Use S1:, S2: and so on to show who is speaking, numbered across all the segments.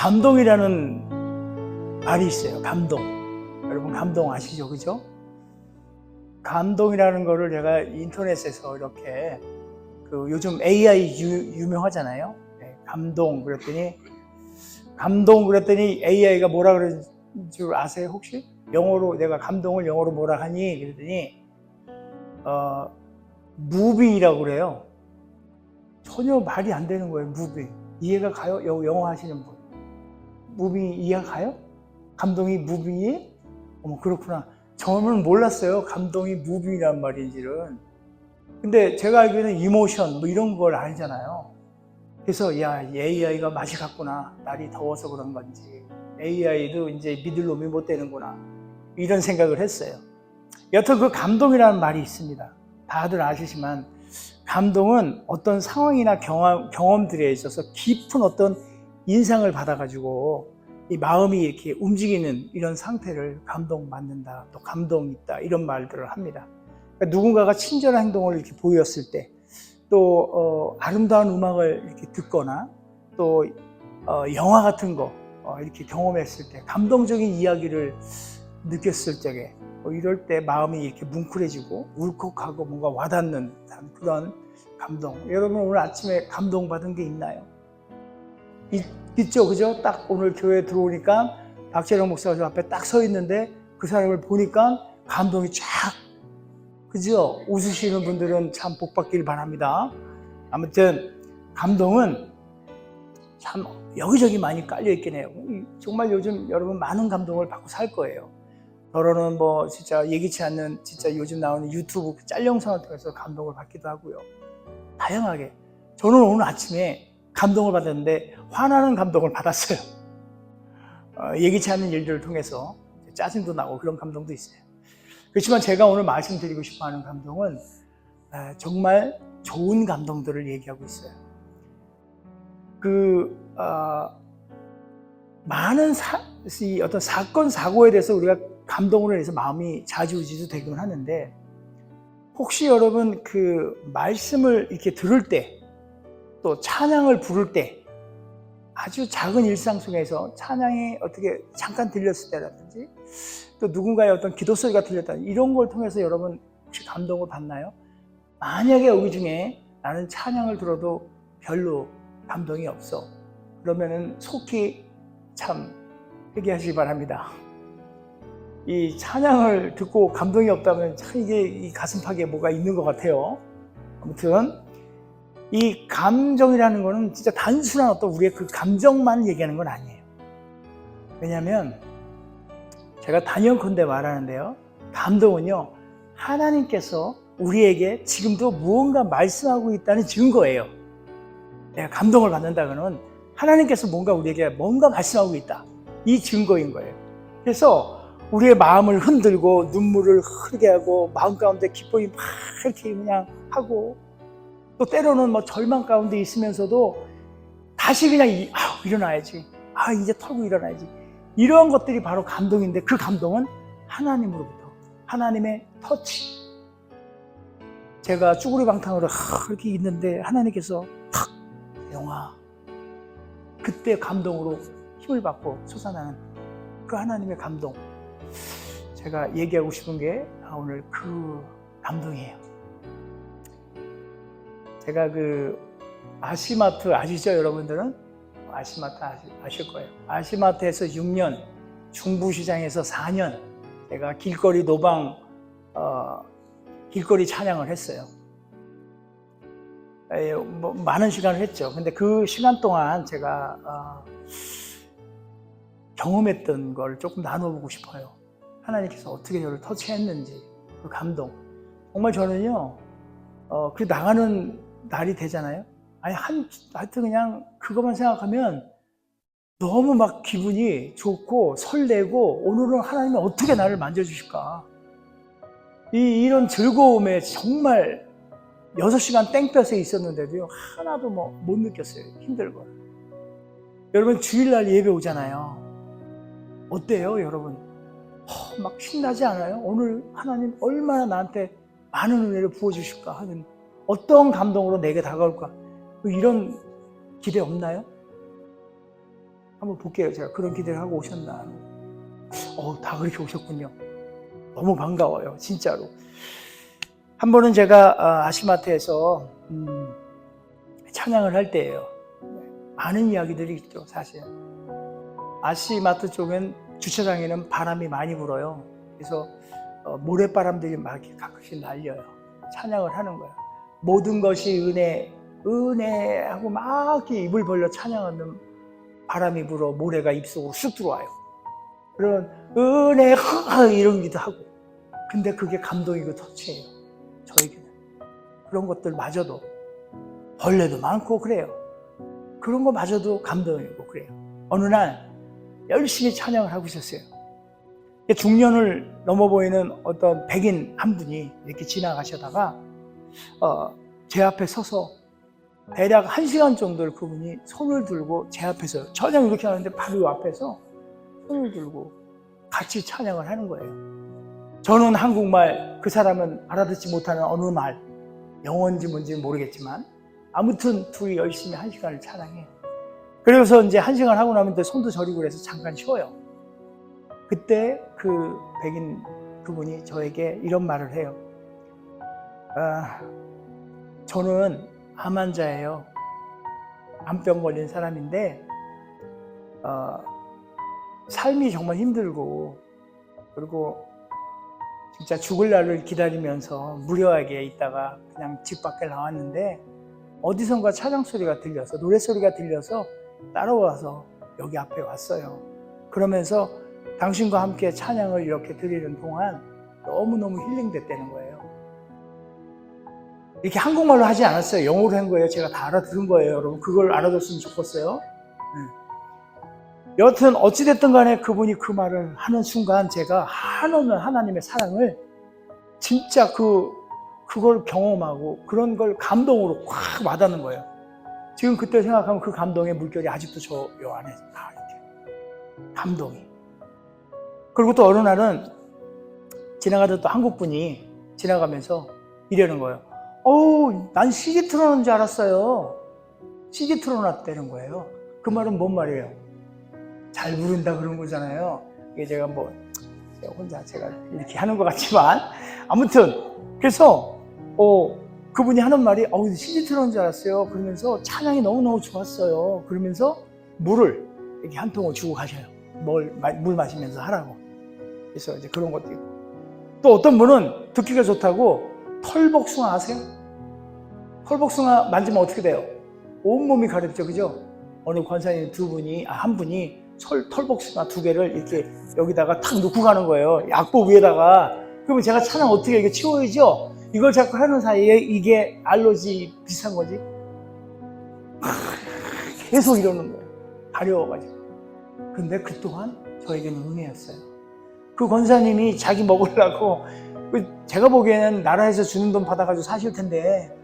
S1: 감동이라는 말이 있어요. 감동. 여러분 감동 아시죠? 그죠? 감동이라는 거를 제가 인터넷에서 이렇게 요즘 AI 유명하잖아요. 네, 감동 그랬더니 AI가 뭐라 그러는 줄 아세요 혹시? 영어로 내가 감동을 영어로 뭐라 하니? 그랬더니 무빙이라고 그래요. 전혀 말이 안 되는 거예요. 무빙. 이해가 가요? 영어 하시는 분. 무빙이 이해가 가요? 감동이 무빙이에요? 어머 그렇구나. 저는 몰랐어요. 감동이 무빙이란 말인지는. 근데 제가 알기로는 이모션 뭐 이런 걸 알잖아요. 그래서 야 AI가 맛이 갔구나. 날이 더워서 그런 건지 AI도 이제 믿을 놈이 못 되는구나. 이런 생각을 했어요. 여튼 그 감동이라는 말이 있습니다. 다들 아시지만 감동은 어떤 상황이나 경험들에 있어서 깊은 어떤 인상을 받아가지고 이 마음이 이렇게 움직이는 이런 상태를 감동받는다, 또 감동이 있다 이런 말들을 합니다. 그러니까 누군가가 친절한 행동을 이렇게 보였을 때, 또 아름다운 음악을 이렇게 듣거나, 또 영화 같은 거 이렇게 경험했을 때, 감동적인 이야기를 느꼈을 적에 이럴 때 마음이 이렇게 뭉클해지고 울컥하고 뭔가 와닿는 그런 감동. 여러분 오늘 아침에 감동받은 게 있나요? 있죠, 그죠? 딱 오늘 교회에 들어오니까 박재령 목사가 저 앞에 딱 서 있는데 그 사람을 보니까 감동이 쫙, 그죠? 웃으시는 분들은 참 복받기를 바랍니다. 아무튼 감동은 참 여기저기 많이 깔려있긴 해요. 정말 요즘 여러분 많은 감동을 받고 살 거예요. 더러는 뭐 진짜 예기치 않는 진짜 요즘 나오는 유튜브 짤 영상을 통해서 감동을 받기도 하고요. 다양하게. 저는 오늘 아침에 감동을 받았는데 화나는 감동을 받았어요. 예기치 않은 일들을 통해서 짜증도 나고 그런 감동도 있어요. 그렇지만 제가 오늘 말씀드리고 싶어하는 감동은 정말 좋은 감동들을 얘기하고 있어요. 많은 어떤 사건 사고에 대해서 우리가 감동으로 해서 마음이 좌지우지도 되곤 하는데, 혹시 여러분 말씀을 이렇게 들을 때, 또 찬양을 부를 때, 아주 작은 일상 속에서 찬양이 어떻게 잠깐 들렸을 때라든지, 또 누군가의 어떤 기도 소리가 들렸다든지 이런 걸 통해서 여러분 혹시 감동을 받나요? 만약에 여기 중에 나는 찬양을 들어도 별로 감동이 없어, 그러면은 속히 참 회개하시기 바랍니다. 이 찬양을 듣고 감동이 없다면 참 이게 이 가슴팍에 뭐가 있는 것 같아요. 아무튼 이 감정이라는 거는 진짜 단순한 어떤 우리의 그 감정만 얘기하는 건 아니에요. 왜냐하면 제가 단연컨대 말하는데요, 감동은요 하나님께서 우리에게 지금도 무언가 말씀하고 있다는 증거예요. 내가 감동을 받는다고는 하나님께서 우리에게 뭔가 말씀하고 있다, 이 증거인 거예요. 그래서 우리의 마음을 흔들고 눈물을 흐르게 하고 마음 가운데 기쁨이 막 이렇게 그냥 하고, 또 때로는 뭐 절망 가운데 있으면서도 다시 그냥 일어나야지, 이제 털고 일어나야지, 이러한 것들이 바로 감동인데, 그 감동은 하나님으로부터, 하나님의 터치. 제가 쭈구리 방탕으로 이렇게 있는데 하나님께서 탁, 영아, 그때 감동으로 힘을 받고 솟아나는 그 하나님의 감동, 제가 얘기하고 싶은 게 오늘 그 감동이에요. 제가 아시마트 아시죠? 여러분들은 아시마트 아실 거예요. 아시마트에서 6년, 중부시장에서 4년 제가 길거리 노방 길거리 찬양을 했어요. 많은 시간을 했죠. 근데 그 시간 동안 제가 경험했던 걸 조금 나눠보고 싶어요. 하나님께서 어떻게 저를 터치했는지, 그 감동. 정말 저는요, 나가는 날이 되잖아요. 하여튼 그냥 그것만 생각하면 너무 막 기분이 좋고 설레고, 오늘은 하나님이 어떻게 나를 만져주실까. 이런 즐거움에 정말 6시간 땡볕에 있었는데도요, 하나도 못 느꼈어요. 힘들고. 여러분 주일날 예배 오잖아요. 어때요, 여러분? 막 신나지 않아요? 오늘 하나님 얼마나 나한테 많은 은혜를 부어주실까 하는 어떤 감동으로 내게 다가올까, 이런 기대 없나요? 한번 볼게요. 제가 그런 기대를 하고 오셨나. 다 그렇게 오셨군요. 너무 반가워요. 진짜로. 한 번은 제가 아시마트에서 찬양을 할 때예요. 많은 이야기들이 있죠, 사실. 아시마트 쪽엔 주차장에는 바람이 많이 불어요. 그래서 모래바람들이 막 가끔씩 날려요. 찬양을 하는 거예요. 모든 것이 은혜, 은혜 하고 막 이렇게 입을 벌려 찬양하는 바람이 불어 모래가 입속으로 쑥 들어와요. 그런 은혜 이런 기도 하고. 근데 그게 감동이고 터치예요. 저에게는. 그런 것들마저도 벌레도 많고 그래요. 그런 거마저도 감동이고 그래요. 어느 날 열심히 찬양을 하고 있었어요. 중년을 넘어 보이는 어떤 백인 한 분이 이렇게 지나가시다가 제 앞에 서서 대략 1시간 정도를 그분이 손을 들고 제 앞에서 찬양 이렇게 하는데 바로 이 앞에서 손을 들고 같이 찬양을 하는 거예요. 저는 한국말, 그 사람은 알아듣지 못하는 어느 말, 영어인지 뭔지 모르겠지만 아무튼 둘이 열심히 1시간을 찬양해요. 그래서 이제 1시간 하고 나면 손도 저리고 그래서 잠깐 쉬어요. 그때 그 백인 그분이 저에게 이런 말을 해요. 저는 암 환자예요. 암병 걸린 사람인데 삶이 정말 힘들고 그리고 진짜 죽을 날을 기다리면서 무료하게 있다가 그냥 집 밖에 나왔는데 어디선가 찬양 소리가 들려서 노래 소리가 들려서 따라와서 여기 앞에 왔어요. 그러면서 당신과 함께 찬양을 이렇게 드리는 동안 너무너무 힐링됐다는 거예요. 이렇게 한국말로 하지 않았어요. 영어로 한 거예요. 제가 다 알아들은 거예요. 여러분 그걸 알아줬으면 좋겠어요. 여하튼 어찌됐든 간에 그분이 그 말을 하는 순간 제가 한없는 하나님의 사랑을 진짜 그걸 경험하고 그런 걸 감동으로 확 와닿는 거예요. 지금 그때 생각하면 그 감동의 물결이 아직도 저 요 안에 다 이렇게 감동이. 그리고 또 어느 날은 지나가던 또 한국 분이 지나가면서 이러는 거예요. 난 CD 틀어놓은 줄 알았어요. CD 틀어놨다는 거예요. 그 말은 뭔 말이에요? 잘 부른다 그런 거잖아요. 이게 제가 제가 이렇게 하는 것 같지만 아무튼 그래서 그분이 하는 말이 CD 틀어놓은 줄 알았어요. 그러면서 찬양이 너무너무 좋았어요. 그러면서 물을 이렇게 한 통을 주고 가셔요. 물 마시면서 하라고. 그래서 이제 그런 것도 있고 또 어떤 분은 듣기가 좋다고 털복숭아 아세요? 털복숭아 만지면 어떻게 돼요? 온몸이 가렵죠, 그죠? 어느 권사님 한 분이 털복숭아 2개를 이렇게 여기다가 탁 놓고 가는 거예요. 약보 위에다가. 그러면 제가 찬양 어떻게 이거 치워야죠? 이걸 자꾸 하는 사이에 이게 알러지 비슷한 거지. 계속 이러는 거예요. 가려워가지고. 근데 그 또한 저에게는 은혜였어요. 그 권사님이 자기 먹으려고 제가 보기에는 나라에서 주는 돈 받아가지고 사실 텐데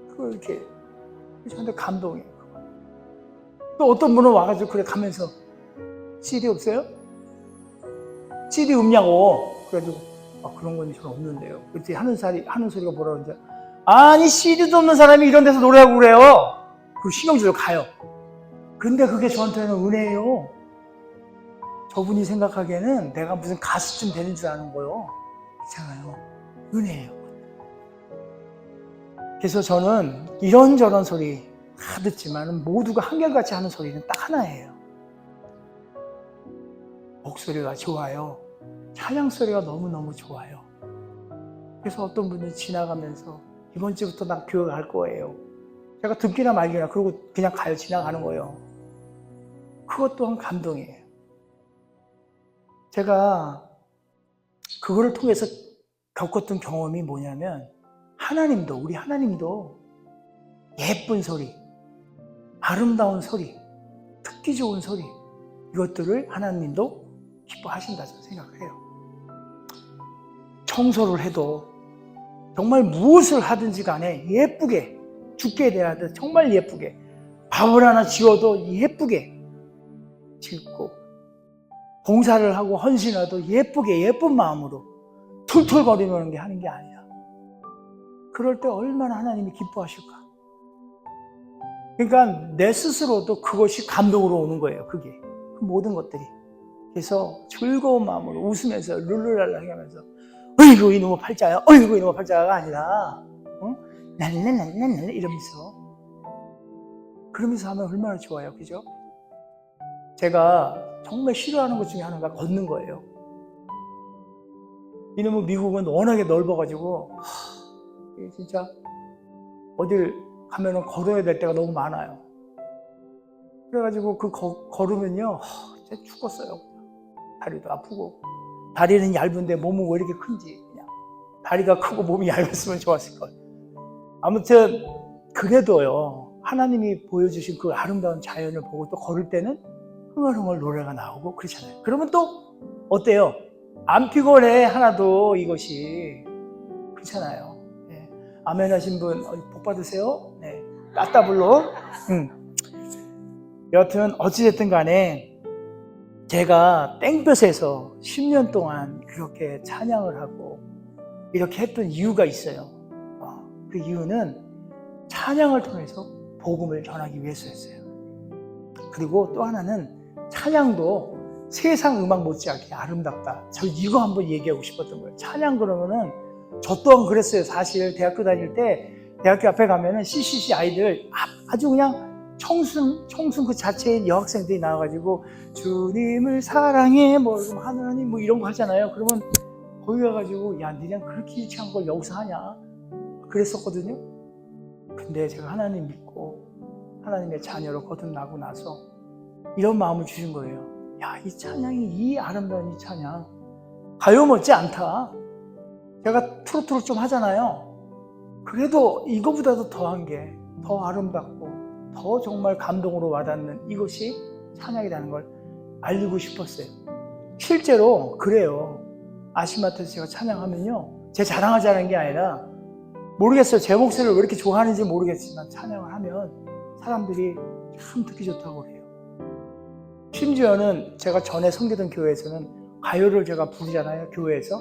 S1: 그걸 이렇게 저한테 감동이에요. 또 어떤 분은 와가지고 그래 가면서 CD 없어요? CD 없냐고. 그래가지고 그런 건 전 없는데요. 그때 하는 소리가 뭐라 그러는지 아니 CD도 없는 사람이 이런 데서 노래하고 그래요. 그 신경질로 가요. 근데 그게 저한테는 은혜예요. 저분이 생각하기에는 내가 무슨 가수쯤 되는 줄 아는 거요. 있잖아요. 은혜예요. 그래서 저는 이런저런 소리 다 듣지만 모두가 한결같이 하는 소리는 딱 하나예요. 목소리가 좋아요. 찬양 소리가 너무너무 좋아요. 그래서 어떤 분은 지나가면서 이번 주부터 나 교회 갈 거예요. 제가 듣기나 말기나 그러고 그냥 지나가는 거예요. 그것 또한 감동이에요. 제가 그거를 통해서 겪었던 경험이 뭐냐면 우리 하나님도 예쁜 소리, 아름다운 소리, 듣기 좋은 소리 이것들을 하나님도 기뻐하신다 저는 생각을 해요. 청소를 해도 정말 무엇을 하든지 간에 예쁘게 죽게 대하듯 정말 예쁘게 밥을 하나 지어도 예쁘게 짓고 봉사를 하고 헌신하도 예쁘게 예쁜 마음으로 툴툴거리는 게 하는 게 아니라 그럴 때 얼마나 하나님이 기뻐하실까. 그러니까 내 스스로도 그것이 감동으로 오는 거예요. 그게 그 모든 것들이. 그래서 즐거운 마음으로 웃으면서 룰루랄라 하면서 어이구 이놈의 팔자야, 어이구 이놈의 팔자가 아니라 랄랄랄랄 그러면서 하면 얼마나 좋아요, 그죠? 제가 정말 싫어하는 것 중에 하나가 걷는 거예요. 이놈의 미국은 워낙에 넓어가지고 진짜 어딜 가면은 걸어야 될 때가 너무 많아요. 그래가지고 걸으면요 진짜 죽겠어요. 다리도 아프고, 다리는 얇은데 몸은 왜 이렇게 큰지. 그냥 다리가 크고 몸이 얇았으면 좋았을 걸. 아무튼 그래도요, 하나님이 보여주신 그 아름다운 자연을 보고 또 걸을 때는 흥얼흥얼 노래가 나오고 그렇잖아요. 그러면 또 어때요? 안 피곤해 하나도. 이것이 그렇잖아요. 네. 아멘 하신 분 복 받으세요. 네. 따따블로. 여하튼 어찌됐든 간에 제가 땡볕에서 10년 동안 그렇게 찬양을 하고 이렇게 했던 이유가 있어요. 그 이유는 찬양을 통해서 복음을 전하기 위해서였어요. 그리고 또 하나는 찬양도 세상 음악 못지않게 아름답다. 저 이거 한번 얘기하고 싶었던 거예요. 찬양 그러면은 저 또한 그랬어요. 사실 대학교 다닐 때 대학교 앞에 가면은 CCC 아이들 아주 그냥 청순 그 자체인 여학생들이 나와가지고 주님을 사랑해 뭐 하나님 뭐 이런 거 하잖아요. 그러면 거기 가가지고 야 니네 그렇게 유치한 걸 여기서 하냐 그랬었거든요. 근데 제가 하나님 믿고 하나님의 자녀로 거듭나고 나서 이런 마음을 주신 거예요. 야, 이 찬양이, 이 아름다운 이 찬양 가요 못지 않다. 제가 트로트를 좀 하잖아요. 그래도 이거보다도 더한 게 더 아름답고 더 정말 감동으로 와닿는 이것이 찬양이라는 걸 알리고 싶었어요. 실제로 그래요. 아시마트에서 제가 찬양하면요, 제 자랑하자는 게 아니라 모르겠어요. 제 목소리를 왜 이렇게 좋아하는지 모르겠지만 찬양을 하면 사람들이 참 듣기 좋다고 해요. 심지어는 제가 전에 섬기던 교회에서는 가요를 제가 부르잖아요. 교회에서.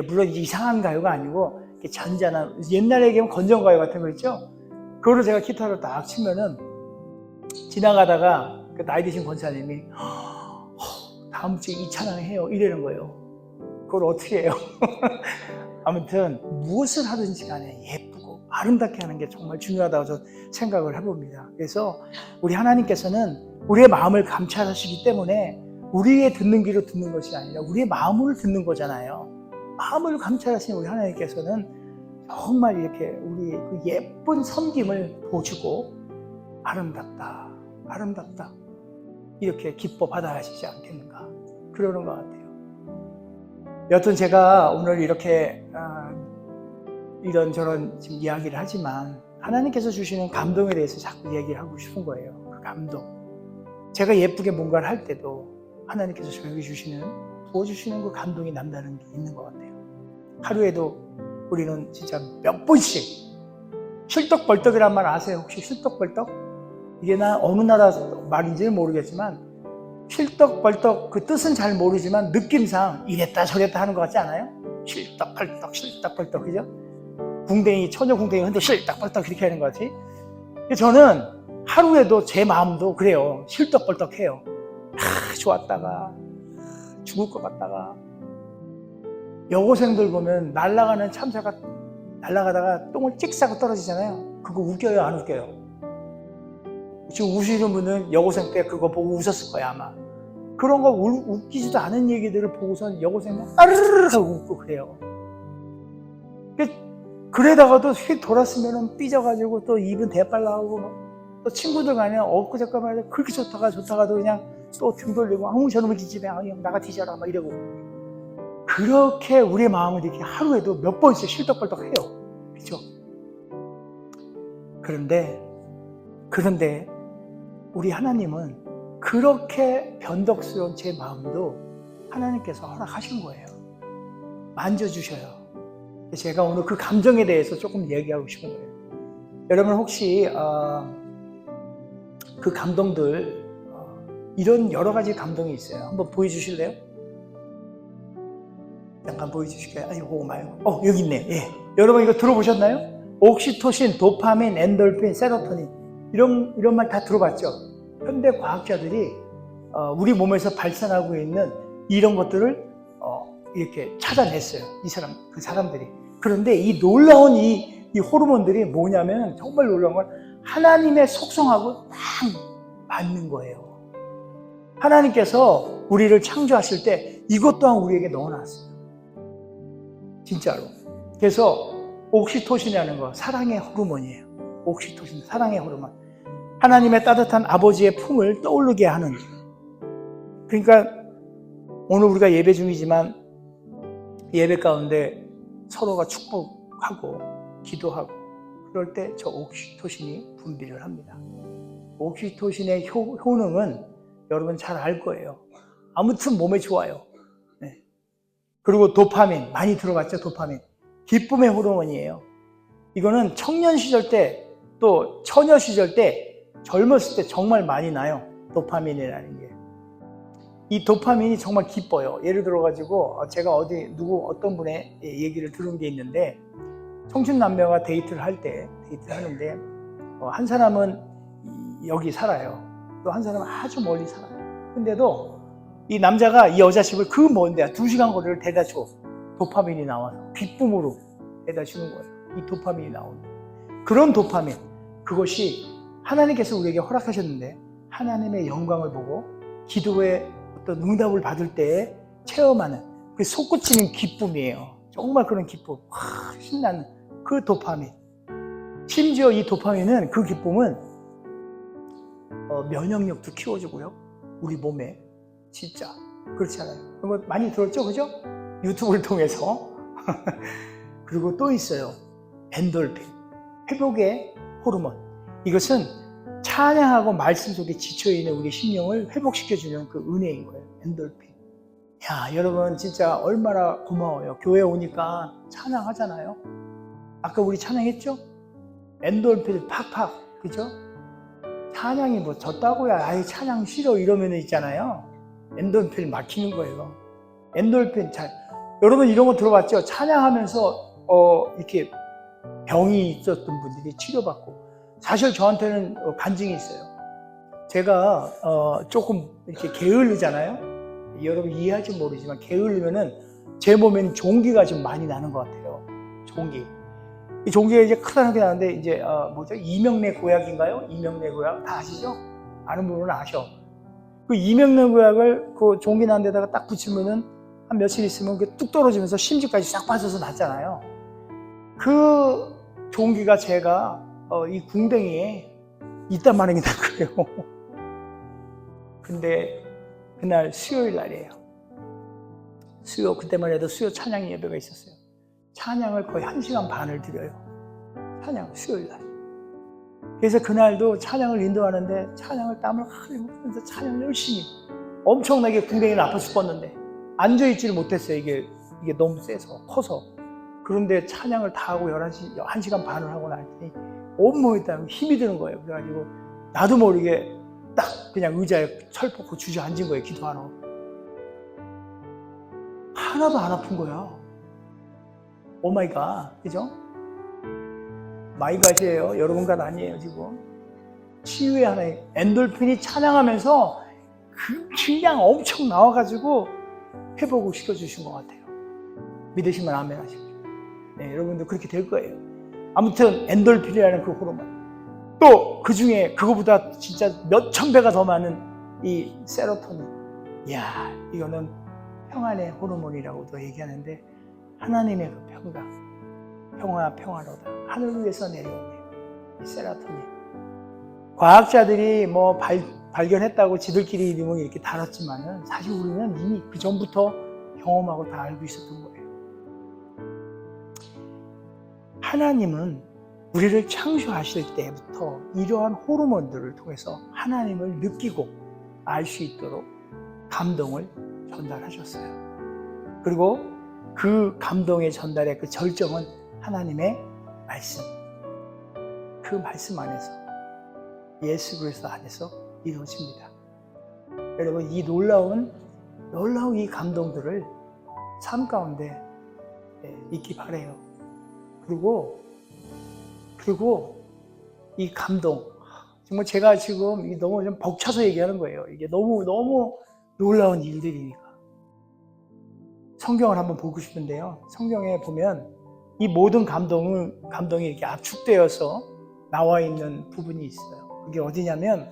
S1: 물론 이상한 가요가 아니고 잔잔한, 옛날에 얘기하면 건전가요 같은 거 있죠. 그거를 제가 기타로 딱 치면은 지나가다가 그 나이 드신 권사님이 다음 주에 이 찬양 해요 이러는 거예요. 그걸 어떻게 해요? 아무튼 무엇을 하든지 간에 예쁘고 아름답게 하는 게 정말 중요하다고 저는 생각을 해봅니다. 그래서 우리 하나님께서는 우리의 마음을 감찰하시기 때문에 우리의 듣는 귀로 듣는 것이 아니라 우리의 마음을 듣는 거잖아요. 마음을 감찰하시는 우리 하나님께서는 정말 이렇게 우리 그 예쁜 섬김을 보시고 아름답다 이렇게 기뻐 받아하시지 않겠는가 그러는 것 같아요. 여튼 제가 오늘 이렇게 이런저런 지금 이야기를 하지만 하나님께서 주시는 감동에 대해서 자꾸 얘기를 하고 싶은 거예요. 그 감동. 제가 예쁘게 뭔가를 할 때도 하나님께서 저에게 부어주시는 그 감동이 남다른 게 있는 것 같아요. 하루에도 우리는 진짜 몇 번씩 실떡벌떡이란 말 아세요? 혹시 실떡벌떡? 이게 나 어느 나라 말인지는 모르겠지만 실떡벌떡 그 뜻은 잘 모르지만 느낌상 이랬다 저랬다 하는 것 같지 않아요? 실떡벌떡 그죠? 궁뎅이 처녀 궁뎅이 흔들 실떡벌떡 그렇게 하는 것 같지? 저는 하루에도 제 마음도 그래요. 실떡벌떡해요. 좋았다가 죽을 것 같다가 여고생들 보면 날아가는 참새가 날아가다가 똥을 찍 싸고 떨어지잖아요. 그거 웃겨요 안 웃겨요? 지금 우시는 분은 여고생 때 그거 보고 웃었을 거야 아마. 그런 거 웃기지도 않은 얘기들을 보고선 여고생은 아르르르 하고 웃고 그래요. 그러다가도 휙 돌았으면 삐져가지고 또 입은 대빨 나오고 또 친구들 간에 엊그저께 말이야 그렇게 좋다가도 그냥 또 등 돌리고 아무 저놈의 기집애 나가 뒤져라 막 이러고. 그렇게 우리의 마음을 이렇게 하루에도 몇 번씩 실떡벌떡 해요. 그렇죠? 그런데 우리 하나님은 그렇게 변덕스러운 제 마음도 하나님께서 허락하신 거예요. 만져주셔요. 제가 오늘 그 감정에 대해서 조금 얘기하고 싶은 거예요. 여러분 혹시 그 감동들 이런 여러 가지 감동이 있어요. 한번 보여주실래요? 잠깐 보여주실까요? 아이고 마요. 여기 있네요. 예. 여러분 이거 들어보셨나요? 옥시토신, 도파민, 엔돌핀, 세로토닌 이런 말 다 들어봤죠? 현대 과학자들이 우리 몸에서 발산하고 있는 이런 것들을 이렇게 찾아냈어요. 그 사람들이. 그런데 이 놀라운 이 호르몬들이 뭐냐면 정말 놀라운 건 하나님의 속성하고 딱 맞는 거예요. 하나님께서 우리를 창조하실 때 이것 또한 우리에게 넣어놨어요. 진짜로. 그래서 옥시토신이라는 거 사랑의 호르몬이에요. 옥시토신, 사랑의 호르몬. 하나님의 따뜻한 아버지의 품을 떠오르게 하는. 그러니까 오늘 우리가 예배 중이지만 예배 가운데 서로가 축복하고 기도하고 그럴 때 저 옥시토신이 분비를 합니다. 옥시토신의 효능은 여러분 잘 알 거예요. 아무튼 몸에 좋아요. 네. 그리고 도파민, 많이 들어봤죠? 도파민. 기쁨의 호르몬이에요. 이거는 청년 시절 때 또 처녀 시절 때 젊었을 때 정말 많이 나요. 도파민이라는 게. 이 도파민이 정말 기뻐요. 예를 들어가지고 제가 어떤 분의 얘기를 들은 게 있는데 청춘 남녀가 데이트를 하는데 한 사람은 여기 살아요. 또 한 사람은 아주 멀리 살아요. 근데도 이 남자가 이 여자 집을 그 먼데 2시간 거리를 대다 줘. 도파민이 나와서 기쁨으로 대다 주는 거예요. 이 도파민이 나오는 그런 도파민, 그것이 하나님께서 우리에게 허락하셨는데 하나님의 영광을 보고 기도의 어떤 응답을 받을 때 체험하는 그 솟구치는 기쁨이에요. 정말 그런 기쁨, 신나는 그 도파민. 심지어 이 도파민은, 그 기쁨은 면역력도 키워주고요. 우리 몸에. 진짜 그렇지 않아요? 그런 거 많이 들었죠? 그죠? 유튜브를 통해서. 그리고 또 있어요. 엔돌핀, 회복의 호르몬. 이것은 찬양하고 말씀 속에 지쳐있는 우리 심령을 회복시켜주는 그 은혜인 거예요. 엔돌핀. 야, 여러분 진짜 얼마나 고마워요. 교회 오니까 찬양하잖아요. 아까 우리 찬양했죠? 엔돌핀 팍팍, 그죠? 찬양이 뭐 졌다고야, 아이 찬양 싫어 이러면 있잖아요. 엔돌핀 막히는 거예요. 엔돌핀 여러분 이런 거 들어봤죠? 찬양하면서 이렇게 병이 있었던 분들이 치료받고. 사실 저한테는 간증이 있어요. 제가 조금 이렇게 게을르잖아요. 여러분 이해할지 모르지만 게을르면은 제 몸에는 종기가 좀 많이 나는 것 같아요. 종기. 이 종기가 이제 크다랗게 나는데 이제 이명래 고약인가요? 이명래 고약 다 아시죠? 아는 분은 아셔. 그 이명래 고약을 그 종기 난 데다가 딱 붙이면은 한 며칠 있으면 그게 뚝 떨어지면서 심지까지 싹 빠져서 났잖아요. 그 종기가 제가 이 궁뎅이에 있단 말인게 다 그래요. 근데 그날 수요일 날이에요. 그때만 해도 수요 찬양 예배가 있었어요. 찬양을 거의 1시간 반을 드려요. 찬양, 수요일 날. 그래서 그날도 찬양을 인도하는데 찬양을 땀을 흘리면서 찬양을 열심히, 엄청나게 궁뎅이는 아파 죽었는데 앉아있지를 못했어요. 이게 너무 세서 커서. 그런데 찬양을 다 하고 1시간 반을 하고 나니 온몸에 딱 힘이 드는 거예요. 그래가지고 나도 모르게 딱 그냥 의자에 철벗고 주저앉은 거예요. 기도하러. 하나도 안 아픈 거야. 오마이갓, 그죠? 마이갓이에요. 여러분 갓 아니에요, 지금. 치유의 하나의 엔돌핀이 찬양하면서 그 그냥 엄청 나와가지고 회복을 시켜주신 것 같아요. 믿으시면 아멘 하십시오. 네, 여러분도 그렇게 될 거예요. 아무튼 엔돌핀이라는 그 호르몬. 또 그 중에 그거보다 진짜 몇천 배가 더 많은 이 세로토닌. 이야, 이거는 평안의 호르몬이라고도 얘기하는데 하나님의 그 평화로다. 하늘을 위해서 내려오네. 이 세로토닌. 과학자들이 뭐 발견했다고 지들끼리 이름을 이렇게 달았지만은 사실 우리는 이미 그 전부터 경험하고 다 알고 있었던 거예요. 하나님은 우리를 창조하실 때부터 이러한 호르몬들을 통해서 하나님을 느끼고 알 수 있도록 감동을 전달하셨어요. 그리고 그 감동의 전달의 그 절정은 하나님의 말씀. 그 말씀 안에서, 예수 그리스도 안에서 이루어집니다. 여러분, 이 놀라운 이 감동들을 삶 가운데 있기 바라요. 그리고 이 감동, 정말 제가 지금 이게 너무 좀 벅차서 얘기하는 거예요. 이게 너무 놀라운 일들이니까. 성경을 한번 보고 싶은데요. 성경에 보면 이 모든 감동이 이렇게 압축되어서 나와 있는 부분이 있어요. 그게 어디냐면,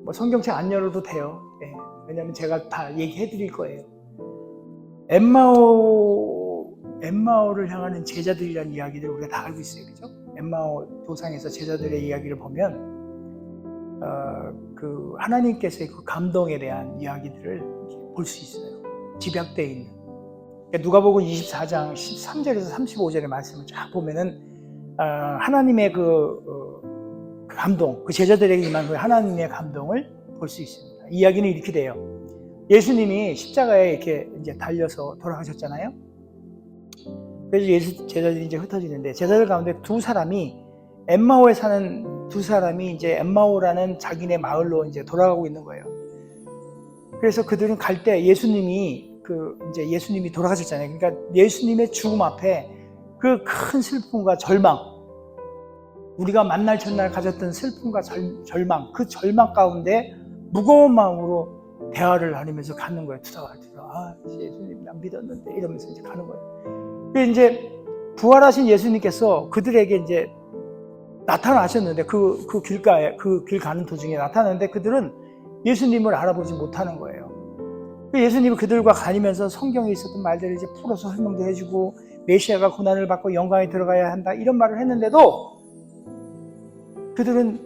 S1: 뭐 성경책 안 열어도 돼요. 네. 왜냐면 제가 다 얘기해 드릴 거예요. 엠마오를 향하는 제자들이라는 이야기를 우리가 다 알고 있어요. 그죠? 엠마오 도상에서 제자들의 이야기를 보면, 그 하나님께서의 그 감동에 대한 이야기들을 볼 수 있어요. 집약되어 있는. 그러니까 누가복음 24장 13절에서 35절의 말씀을 쫙 보면은, 하나님의 그 감동, 그 제자들에게 임한 그 하나님의 감동을 볼 수 있습니다. 이야기는 이렇게 돼요. 예수님이 십자가에 이렇게 이제 달려서 돌아가셨잖아요. 그래서 제자들이 이제 흩어지는데, 제자들 가운데 엠마오에 사는 두 사람이 이제 엠마오라는 자기네 마을로 이제 돌아가고 있는 거예요. 그래서 그들은 갈 때 예수님이 돌아가셨잖아요. 그러니까 예수님의 죽음 앞에 그 큰 슬픔과 절망, 우리가 만날 첫날 가졌던 슬픔과 절망, 그 절망 가운데 무거운 마음으로 대화를 나누면서 가는 거예요. 투덜투덜. 예수님 난 믿었는데 이러면서 이제 가는 거예요. 그래서 이제 부활하신 예수님께서 그들에게 이제 나타나셨는데 그 길가에 그 길 가는 도중에 나타났는데 그들은 예수님을 알아보지 못하는 거예요. 예수님이 그들과 다니면서 성경에 있었던 말들을 이제 풀어서 설명도 해주고 메시아가 고난을 받고 영광에 들어가야 한다 이런 말을 했는데도 그들은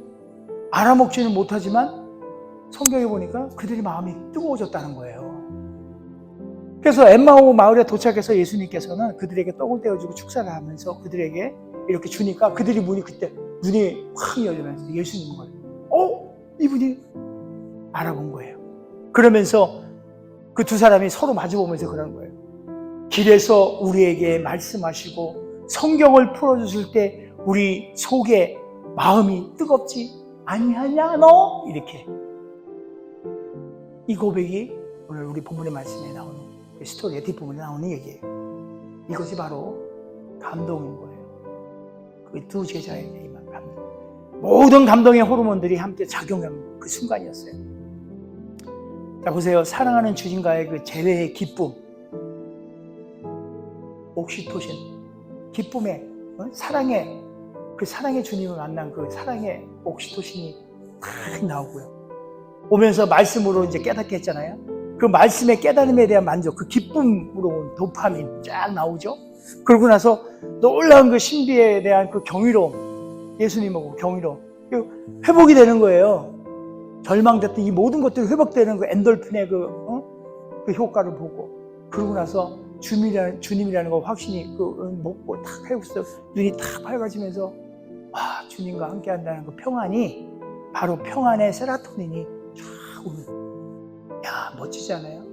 S1: 알아먹지는 못하지만 성경에 보니까 그들의 마음이 뜨거워졌다는 거예요. 그래서 엠마오 마을에 도착해서 예수님께서는 그들에게 떡을 떼어주고 축사를 하면서 그들에게 이렇게 주니까 그들이 그때 눈이 확 열리면서 예수님인 거예요. 이분이 알아본 거예요. 그러면서 그 두 사람이 서로 마주보면서 그러는 거예요. 길에서 우리에게 말씀하시고 성경을 풀어주실 때 우리 속에 마음이 뜨겁지 아니하냐 너? 이렇게. 이 고백이 오늘 우리 본문의 말씀에 나오는 그 스토리의 뒷부분에 나오는 얘기예요. 이것이 바로 감동인 거예요. 그 두 제자에게 임한 감동. 모든 감동의 호르몬들이 함께 작용한 그 순간이었어요. 자, 보세요. 사랑하는 주님과의 그 재회의 기쁨, 옥시토신, 기쁨의 사랑의 주님을 만난 그 사랑의 옥시토신이 탁 나오고요. 오면서 말씀으로 이제 깨닫게 했잖아요. 그 말씀의 깨달음에 대한 만족, 그 기쁨으로 온 도파민 쫙 나오죠. 그러고 나서 놀라운 그 신비에 대한 그 경이로움, 예수님하고 경이로움, 회복이 되는 거예요. 절망됐던 이 모든 것들이 회복되는 그 엔돌핀의 그 효과를 보고, 그러고 나서 주님이라는 거 확신이 먹고 탁 해고서 눈이 탁 밝아지면서 주님과 함께 한다는 그 평안이 바로 평안의 세라토닌이 쫙 오는. 야, 멋지지 않아요?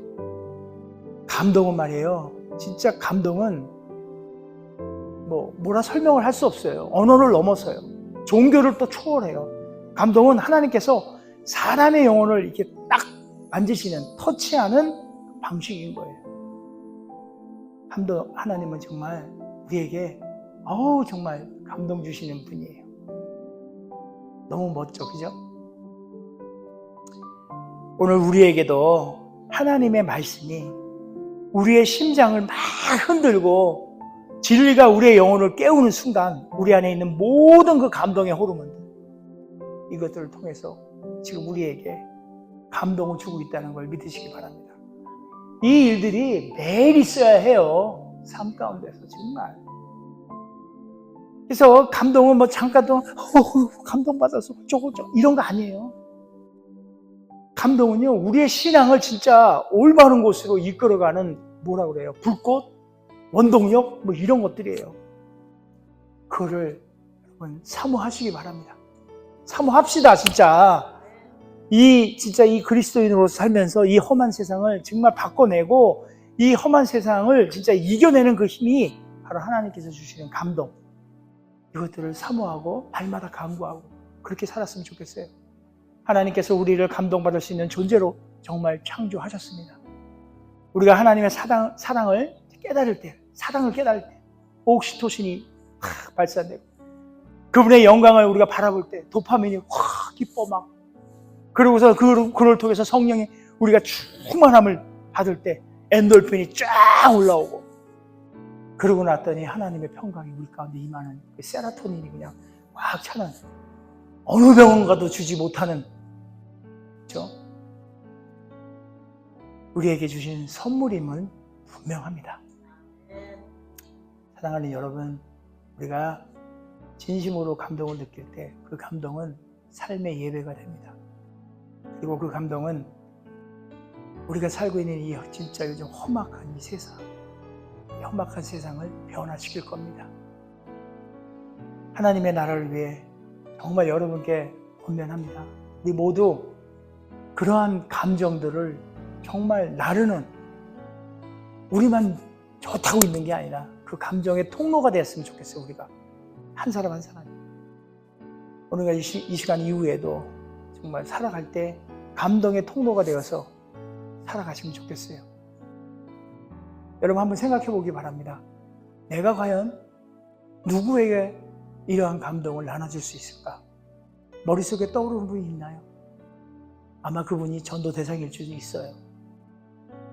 S1: 감동은 말이에요. 진짜 감동은 뭐라 설명을 할 수 없어요. 언어를 넘어서요. 종교를 또 초월해요. 감동은 하나님께서 사람의 영혼을 이렇게 딱 만지시는, 터치하는 방식인 거예요. 하나님은 정말 우리에게 정말 감동 주시는 분이에요. 너무 멋져, 그죠? 오늘 우리에게도 하나님의 말씀이 우리의 심장을 막 흔들고 진리가 우리의 영혼을 깨우는 순간 우리 안에 있는 모든 그 감동의 호르몬들, 이것들을 통해서 지금 우리에게 감동을 주고 있다는 걸 믿으시기 바랍니다. 이 일들이 매일 있어야 해요. 삶 가운데서 정말. 그래서 감동은 잠깐 동안 감동받아서 저거 이런 거 아니에요. 감동은요, 우리의 신앙을 진짜 올바른 곳으로 이끌어가는 뭐라고 그래요? 불꽃, 원동력 이런 것들이에요. 그거를 여러분 사모하시기 바랍니다. 사모합시다. 진짜 이 그리스도인으로 살면서 이 험한 세상을 정말 바꿔내고 이 험한 세상을 진짜 이겨내는 그 힘이 바로 하나님께서 주시는 감동, 이것들을 사모하고 날마다 간구하고 그렇게 살았으면 좋겠어요. 하나님께서 우리를 감동받을 수 있는 존재로 정말 창조하셨습니다. 우리가 하나님의 사랑을 깨달을 때, 옥시토신이 확 발산되고 그분의 영광을 우리가 바라볼 때 도파민이 확 기뻐 막. 그러고서 그걸 통해서 성령이 우리가 충만함을 받을 때 엔돌핀이 쫙 올라오고, 그러고 났더니 하나님의 평강이 우리 가운데 임하는 그 세라토닌이 그냥 꽉 차는, 어느 병원 가도 주지 못하는, 그렇죠? 우리에게 주신 선물임은 분명합니다. 사랑하는 여러분, 우리가 진심으로 감동을 느낄 때 그 감동은 삶의 예배가 됩니다. 그리고 그 감동은 우리가 살고 있는 이 진짜 요즘 험악한 이 세상, 이 험악한 세상을 변화시킬 겁니다. 하나님의 나라를 위해 정말 여러분께 권면합니다. 우리 모두 그러한 감정들을 정말 나르는, 우리만 좋다고 있는 게 아니라 그 감정의 통로가 되었으면 좋겠어요. 우리가 한 사람 한 사람, 오늘과 이 시간 이후에도 정말 살아갈 때 감동의 통로가 되어서 살아가시면 좋겠어요. 여러분 한번 생각해 보기 바랍니다. 내가 과연 누구에게 이러한 감동을 나눠줄 수 있을까? 머릿속에 떠오르는 분이 있나요? 아마 그분이 전도 대상일 수도 있어요.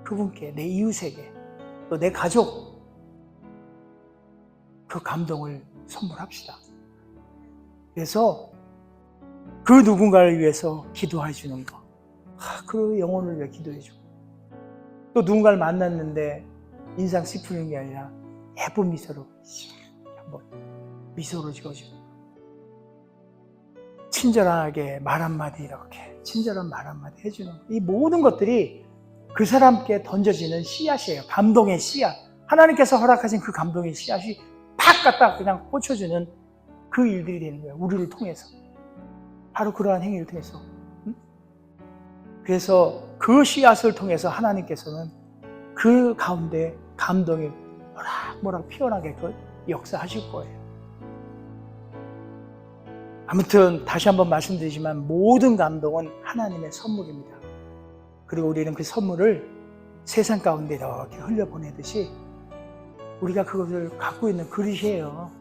S1: 그분께, 내 이웃에게, 또 내 가족, 그 감동을 선물합시다. 그래서 그 누군가를 위해서 기도해 주는 거, 그 영혼을 위해 기도해 주고, 또 누군가를 만났는데 인상 찌푸리는 게 아니라 예쁜 미소로 한번 미소로 지어주고, 친절하게 말 한마디, 이렇게 친절한 말 한마디 해주는 거, 이 모든 것들이 그 사람께 던져지는 씨앗이에요. 감동의 씨앗. 하나님께서 허락하신 그 감동의 씨앗이 팍 갖다 그냥 꽂혀주는 그 일들이 되는 거예요. 우리를 통해서. 바로 그러한 행위를 통해서. 그래서 그 씨앗을 통해서 하나님께서는 그 가운데 감동이 모락모락 피어나게 그 역사하실 거예요. 아무튼 다시 한번 말씀드리지만 모든 감동은 하나님의 선물입니다. 그리고 우리는 그 선물을 세상 가운데 이렇게 흘려보내듯이 우리가 그것을 갖고 있는 그릇이에요.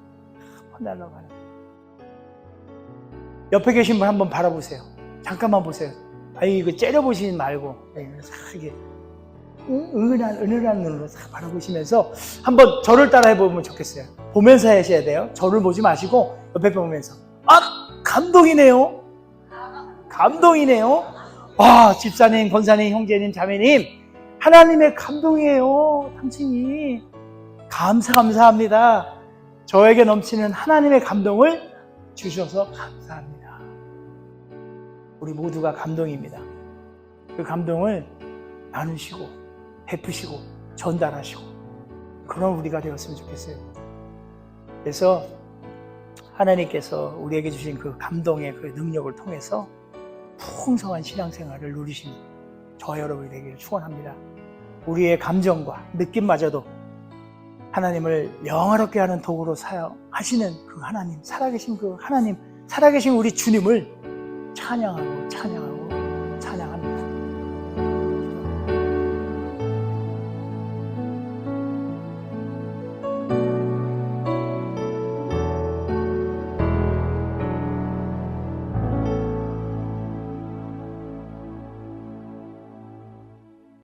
S1: 퍼달라고 하는. 옆에 계신 분 한번 바라보세요. 잠깐만 보세요. 아이, 이거 째려보시지 말고 이게 은은한 눈으로 싹 바라보시면서 한번 저를 따라 해보면 좋겠어요. 보면서 하셔야 돼요. 저를 보지 마시고 옆에 보면서, 감동이네요. 감동이네요. 와, 집사님, 권사님, 형제님, 자매님, 하나님의 감동이에요. 당신이. 감사합니다. 저에게 넘치는 하나님의 감동을 주셔서 감사합니다. 우리 모두가 감동입니다. 그 감동을 나누시고 베푸시고 전달하시고 그런 우리가 되었으면 좋겠어요. 그래서 하나님께서 우리에게 주신 그 감동의 그 능력을 통해서 풍성한 신앙생활을 누리시는 저와 여러분이 되기를 축원합니다. 우리의 감정과 느낌마저도 하나님을 영화롭게 하는 도구로 사용하시는 그 하나님, 살아계신 그 하나님, 살아계신 우리 주님을 찬양하고